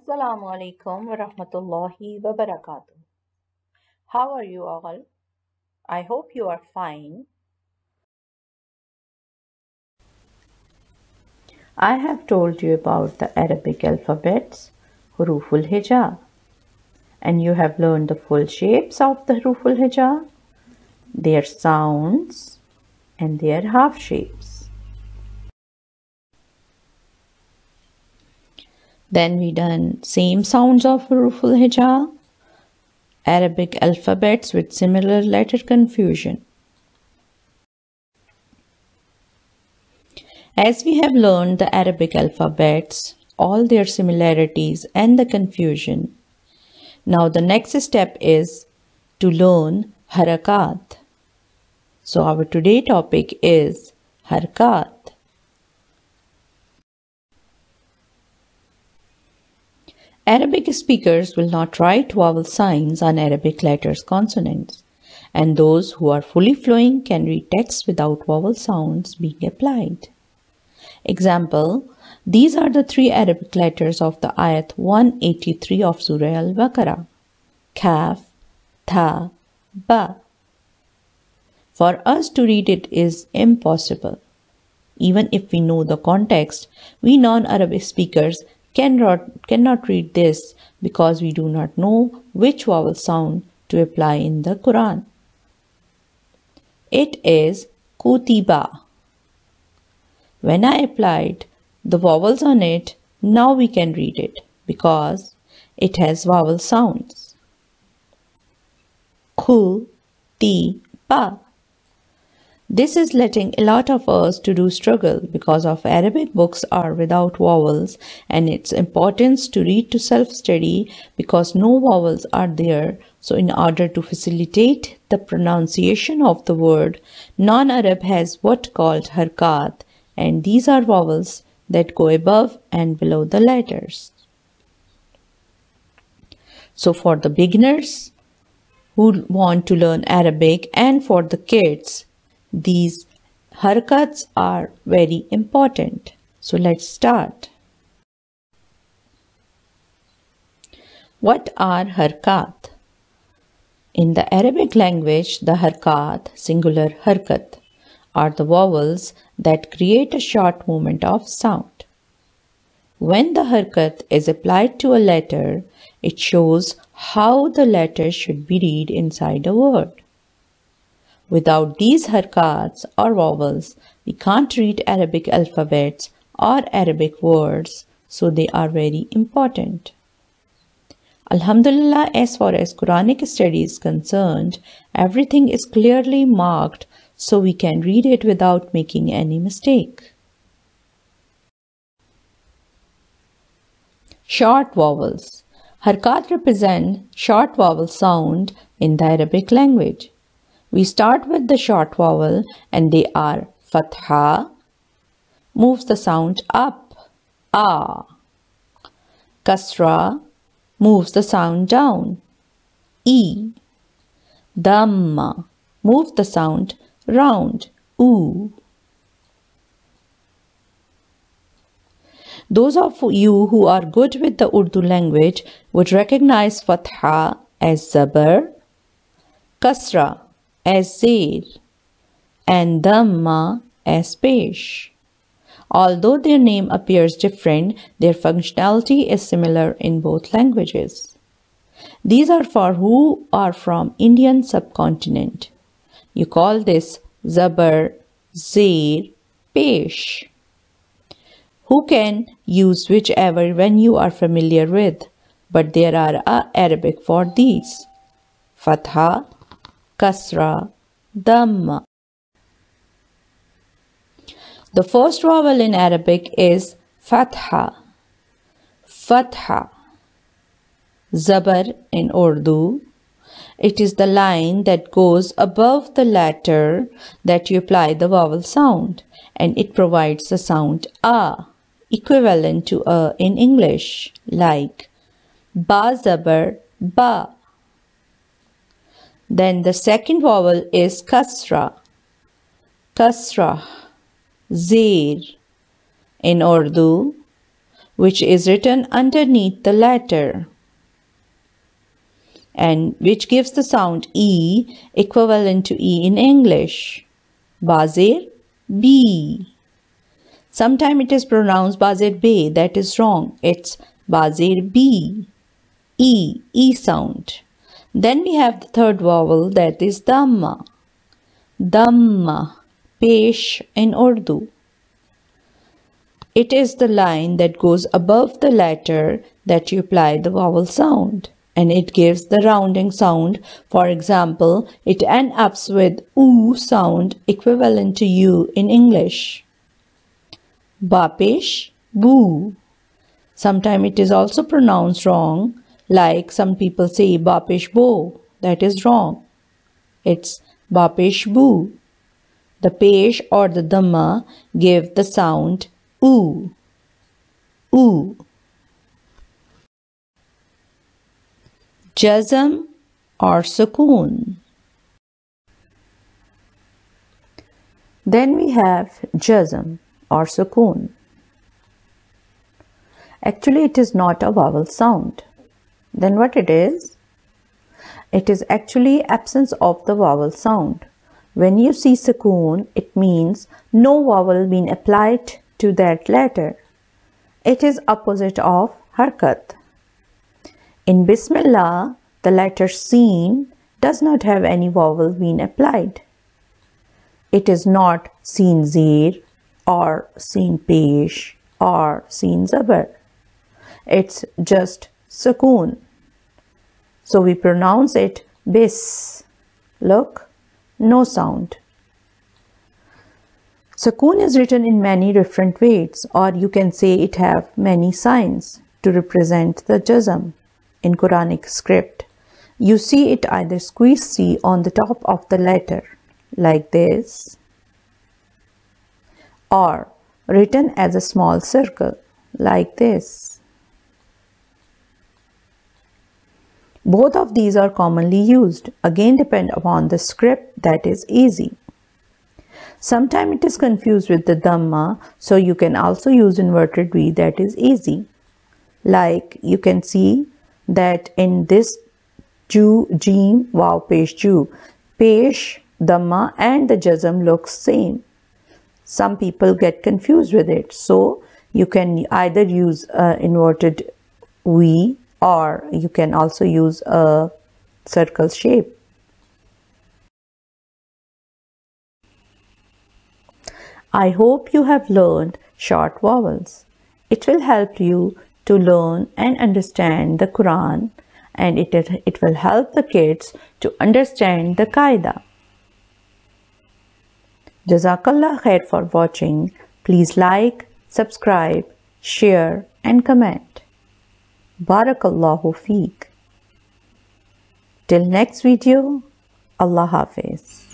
Assalamu alaikum wa rahmatullahi wa barakatuh. How are you all? I hope you are fine. I have told you about the Arabic alphabets, huruful hija, and you have learned the full shapes of the huruful hija, their sounds, and their half shapes. Then we done same sounds of huruful hija, Arabic alphabets with similar letter confusion. As we have learned the Arabic alphabets, all their similarities and the confusion, now the next step is to learn Harkaat. So our today topic is Harkaat. Arabic speakers will not write vowel signs on Arabic letters consonants, and those who are fully fluent can read text without vowel sounds being applied. Example, these are the three Arabic letters of the ayat 183 of Surah Al-Baqarah. Kaf, Tha, Ba. For us to read it is impossible. Even if we know the context, we non-Arabic speakers cannot read this because we do not know which vowel sound to apply in the Qur'an. It is kutiba. When I applied the vowels on it, now we can read it because it has vowel sounds. Ku-ti-ba. This is letting a lot of us to do struggle because of Arabic books are without vowels, and its importance to read to self-study because no vowels are there. So in order to facilitate the pronunciation of the word, non-Arab has what called Harkaat, and these are vowels that go above and below the letters. So for the beginners who want to learn Arabic and for the kids, these harkats are very important. So let's start. What are harkat? In the Arabic language, the harkat, singular harkat, are the vowels that create a short movement of sound. When the harkat is applied to a letter, it shows how the letter should be read inside a word. Without these harkats or vowels, we can't read Arabic alphabets or Arabic words, so they are very important. Alhamdulillah, as far as Quranic study is concerned, everything is clearly marked so we can read it without making any mistake. Short vowels. Harkat represent short vowel sound in the Arabic language. We start with the short vowel and they are Fatha, moves the sound up, A. Kasra, moves the sound down, E. Dhamma, moves the sound round, U. Those of you who are good with the Urdu language would recognize Fatha as Zabar, Kasra as Zir, and Dhamma as Pesh. Although their name appears different, their functionality is similar in both languages. These are for who are from Indian subcontinent. You call this Zabar, Zir, Pesh. Who can use whichever when you are familiar with, but there are Arabic for these. Fatha, Kasra, Dhamma. The first vowel in Arabic is Fatha. Fatha. Zabar in Urdu. It is the line that goes above the letter that you apply the vowel sound, and it provides the sound A, equivalent to A in English, like Ba Zabar, Ba. Then the second vowel is Kasra. Kasra, Zir. In Urdu, which is written underneath the letter and which gives the sound E equivalent to E in English. Bazir, B. Sometimes it is pronounced Bazir B. That is wrong. It's Bazir B. E, E sound. Then we have the third vowel, that is Dhamma. Dhamma, pesh in Urdu. It is the line that goes above the letter that you apply the vowel sound, and it gives the rounding sound. For example, it ends up with oo sound equivalent to U in English. Bapesh, boo. Sometimes it is also pronounced wrong, like some people say Bapesh bo. That is wrong. It's Bapesh boo. The pesh or the dhamma give the sound oo. Oo. Jazm or sukoon. Then we have jazm or sukoon. Actually, it is not a vowel sound. Then what it is? It is actually absence of the vowel sound. When you see sukoon, it means no vowel being applied to that letter. It is opposite of harkat. In Bismillah, the letter Seen does not have any vowel being applied. It is not Seen Zir or Seen Pesh or Seen Zabar. It's just sukoon. So we pronounce it bis. Look, no sound. Sukoon is written in many different ways, or you can say it have many signs to represent the jazm. In Quranic script, you see it either squeeze C on the top of the letter like this, or written as a small circle like this. Both of these are commonly used. Again, depend upon the script that is easy. Sometimes it is confused with the dhamma, so you can also use inverted V that is easy. Like you can see that in this Ju, Jeem, Wow, Pesh, Ju, Pesh, Dhamma and the Jazm looks same. Some people get confused with it, so you can either use inverted V or you can also use a circle shape. I hope you have learned short vowels. It will help you to learn and understand the Quran, and it will help the kids to understand the Qaida. Jazakallah khair for watching. Please like, subscribe, share and comment. Barakallahu feek. Till next video, Allah Hafiz.